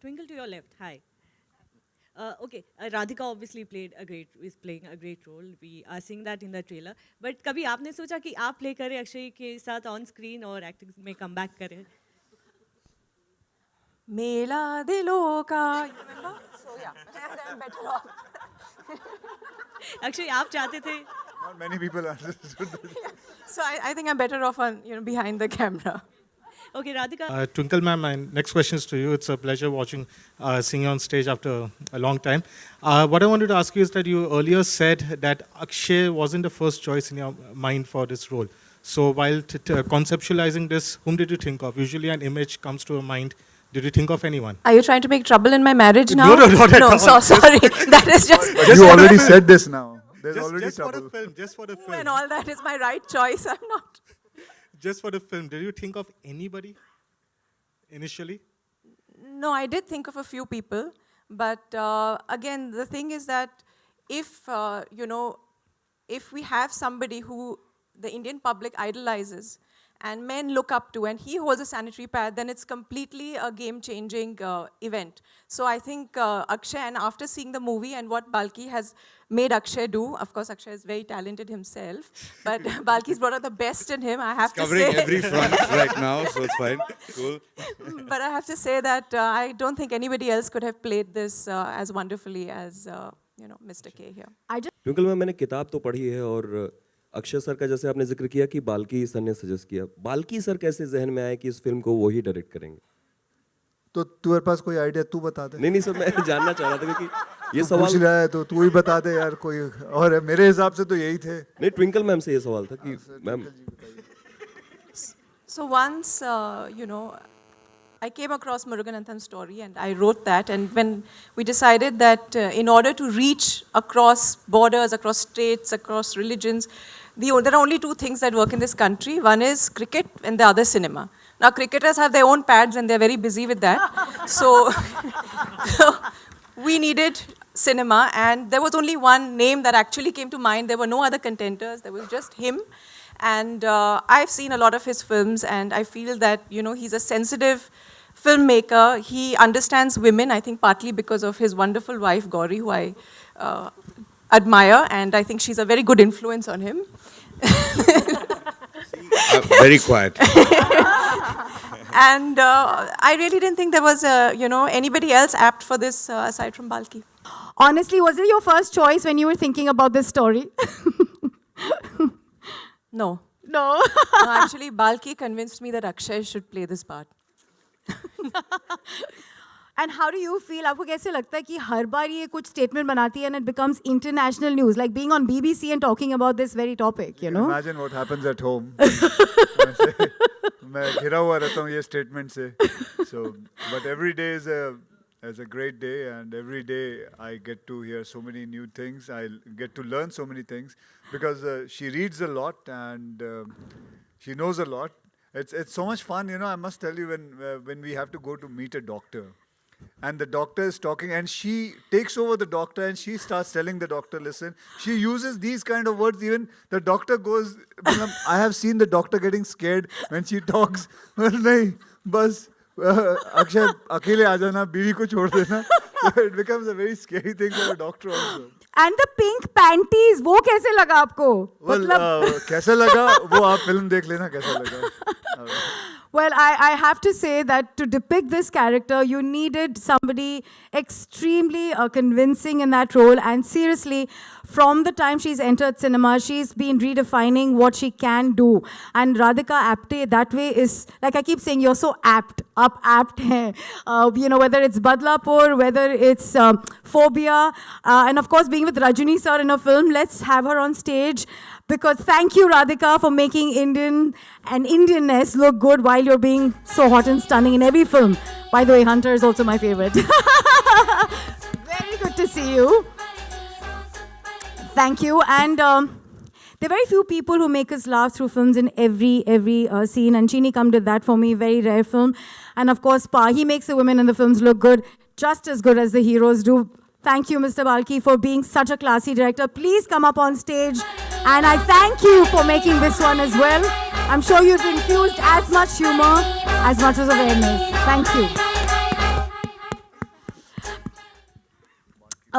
Twinkle to your left. Hi. Okay, Radhika obviously is playing a great role. We are seeing that in the trailer. But कभी आपने सोचा कि आप play करें अक्षय के साथ on screen और acting में come back करें? मेला दिलों का, you remember? So yeah, I'm better off. Akshay आप चाहते थे? Not many people understood that. So I think I'm better off on, behind the camera. Okay, Radhika. Twinkle ma'am, my next question is to you. It's a pleasure seeing you on stage after a long time. What I wanted to ask you is that you earlier said that Akshay wasn't the first choice in your mind for this role. So while conceptualizing this, whom did you think of? Usually an image comes to a mind. Did you think of anyone? Are you trying to make trouble in my marriage now? No, not at all. Sorry. That is just... You already said this now. There's already just for trouble. the film, just for the film. And all that is my right choice. I'm not... Just for the film, did you think of anybody initially? No, I did think of a few people. But again, the thing is that if, if we have somebody who the Indian public idolizes and men look up to, and he holds a sanitary pad, then it's completely a game-changing event. So I think Akshay, and after seeing the movie and what Balki has made Akshay do, of course Akshay is very talented himself, but Balki's brought out the best in him, I have to say. Covering every front right now, so it's fine, cool. But I have to say that I don't think anybody else could have played this as wonderfully as, Mr. K here. Twinkle में मैंने किताब तो पढ़ी है और Akshay sir का जैसे आपने जिक्र किया कि बाल्की सर ने सजेस्ट किया, बाल्की सर कैसे जहन में आए कि इस फिल्म को वो ही डायरेक्ट करेंगे? तो तुम्हारे पास कोई आइडिया तू बता दे। नहीं सर, मैं जानना चाह रहा था क्योंकि ये सवाल पूछ रहा है तो तू ही बता दे यार, कोई और है, मेरे हिसाब से तो यही थे। नहीं, ट्विंकल मैम से ये सवाल था कि ma'am. So once, I came across Muruganathan's story and I wrote that, and when we decided that in order to reach across borders, across states, across religions, there are only two things that work in this country. One is cricket and the other cinema. Now cricketers have their own pads and they're very busy with that. So we needed cinema, and there was only one name that actually came to mind. There were no other contenders, there was just him. And I've seen a lot of his films, and I feel that, he's a sensitive filmmaker. He understands women, I think partly because of his wonderful wife, Gauri, who I admire, and I think she's a very good influence on him. Very quiet. And I really didn't think there was, anybody else apt for this aside from Balki. Honestly, was it your first choice when you were thinking about this story? No. No. No, actually, Balki convinced me that Akshay should play this part. And how do you feel? आपको कैसे लगता है कि हर बार ये कुछ statement बनाती है and it becomes international news, like being on BBC and talking about this very topic, Imagine what happens at home. मैं घिरा हुआ रहता हूँ ये statement से. So, but every day is a great day, and every day I get to hear so many new things. I get to learn so many things because she reads a lot and she knows a lot. It's so much fun, I must tell you, when we have to go to meet a doctor. And the doctor is talking, and she takes over the doctor, and she starts telling the doctor, listen, she uses these kind of words. Even the doctor goes, I have seen the doctor getting scared when she talks. Nahi, bas, Akshay, akele aa jana, biwi ko chhod dena. It becomes a very scary thing for a doctor also. And the pink panties, वो कैसे लगा आपको? Well, कैसा लगा वो आप film देख लेना कैसा लगा. Well, I have to say that to depict this character, you needed somebody extremely convincing in that role. And seriously, from the time she's entered cinema, she's been redefining what she can do. And Radhika Apte, that way is, like I keep saying, you're so apt hai. Whether it's Badlapur, whether it's Phobia, and of course being with Rajini sir in a film, let's have her on stage. Because thank you, Radhika, for making Indian and Indianness look good while you're being so hot and stunning in every film. By the way, Hunter is also my favorite. Very good to see you. Thank you. And there are very few people who make us laugh through films in every scene. And Chini Kam did that for me, very rare film. And of course, he makes the women in the films look good, just as good as the heroes do. Thank you, Mr. Balki, for being such a classy director. Please come up on stage. And I thank you for making this one as well. I'm sure you've infused as much humor, as much as awareness. Thank you.